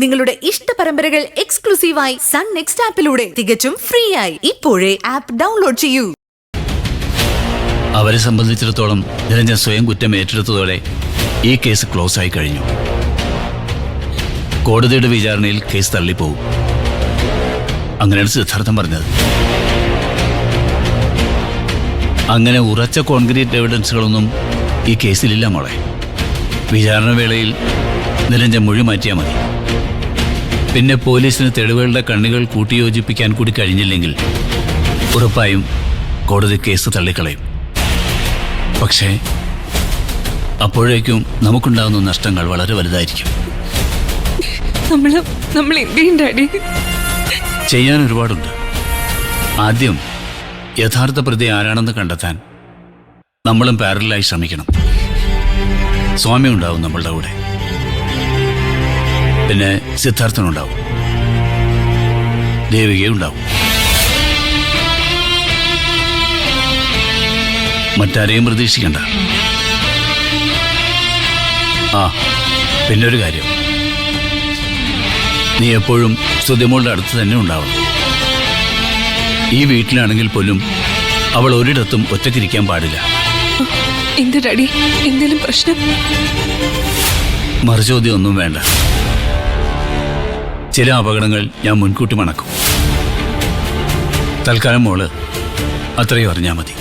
നിങ്ങളുടെ ഇഷ്ട പരമ്പരകൾ എക്സ്ക്ലൂസീവായി സൺ നെക്സ്റ്റ് ആപ്പിലൂടെ തികച്ചും ഫ്രീ ആയി ഇപ്പോഴേ ആപ്പ് ഡൗൺലോഡ് ചെയ്യൂ. അവരെ സംബന്ധിച്ചിടത്തോളം നിരഞ്ജൻ സ്വയം കുറ്റം ഏറ്റെടുത്തതോടെ ഈ കേസ് ക്ലോസ് ആയി കഴിഞ്ഞു. കോടതിയുടെ വിചാരണയിൽ കേസ് തള്ളിപ്പോവും. അങ്ങനെയാണ് സിദ്ധാർത്ഥം പറഞ്ഞത്. അങ്ങനെ ഉറച്ച കോൺക്രീറ്റ് എവിഡൻസുകളൊന്നും ഈ കേസിലില്ല മോളെ. വിചാരണ വേളയിൽ നിരഞ്ജൻ മൊഴി മാറ്റിയാൽ മതി. പിന്നെ പോലീസിന് തെളിവുകളുടെ കണ്ണികൾ കൂട്ടിയോജിപ്പിക്കാൻ കൂടി കഴിഞ്ഞില്ലെങ്കിൽ ഉറപ്പായും കോടതി കേസ് തള്ളിക്കളയും. പക്ഷേ അപ്പോഴേക്കും നമുക്കുണ്ടാകുന്ന നഷ്ടങ്ങൾ വളരെ വലുതായിരിക്കും. നമ്മൾ ഡാഡി ചെയ്യാൻ ഒരുപാടുണ്ട്. ആദ്യം യഥാർത്ഥ പ്രതി ആരാണെന്ന് കണ്ടെത്താൻ നമ്മളും പാരലായി ശ്രമിക്കണം. സ്വാമി ഉണ്ടാവും നമ്മളുടെ കൂടെ, പിന്നെ സിദ്ധാർത്ഥനുണ്ടാവും, ദേവികയുണ്ടാവും. മറ്റാരെയും പ്രതീക്ഷിക്കണ്ട. പിന്നൊരു കാര്യം, നീ എപ്പോഴും സുധിമോളുടെ അടുത്ത് തന്നെ ഉണ്ടാവണം. ഈ വീട്ടിലാണെങ്കിൽ പോലും അവൾ ഒരിടത്തും ഒറ്റയ്ക്കിരിക്കാൻ പാടില്ല. എന്ത് ഡാഡി, എന്തെങ്കിലും പ്രശ്നം? മറുചോദ്യം ഒന്നും വേണ്ട. ചില അപകടങ്ങൾ ഞാൻ മുൻകൂട്ടി മണക്കും. തൽക്കാലം മോള് അത്രയും അറിഞ്ഞാൽ മതി.